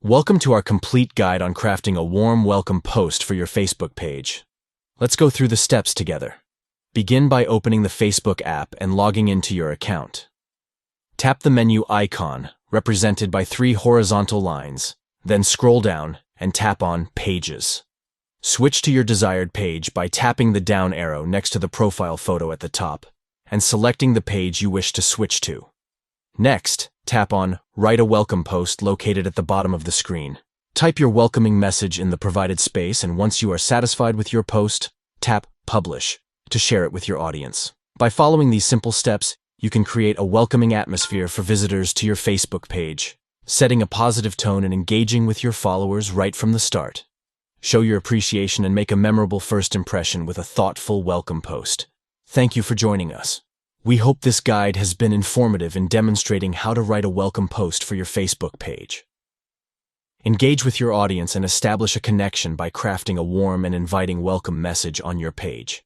Welcome to our complete guide on crafting a warm welcome post for your Facebook page. Let's go through the steps together. Begin by opening the Facebook app and logging into your account. Tap the menu icon, represented by 3 horizontal lines, then scroll down and tap on Pages. Switch to your desired page by tapping the down arrow next to the profile photo at the top and selecting the page you wish to switch to. Next, tap on Write a Welcome Post located at the bottom of the screen. Type your welcoming message in the provided space, and once you are satisfied with your post, tap Publish to share it with your audience. By following these simple steps, you can create a welcoming atmosphere for visitors to your Facebook page, setting a positive tone and engaging with your followers right from the start. Show your appreciation and make a memorable first impression with a thoughtful welcome post. Thank you for joining us. We hope this guide has been informative in demonstrating how to write a welcome post for your Facebook page. Engage with your audience and establish a connection by crafting a warm and inviting welcome message on your page.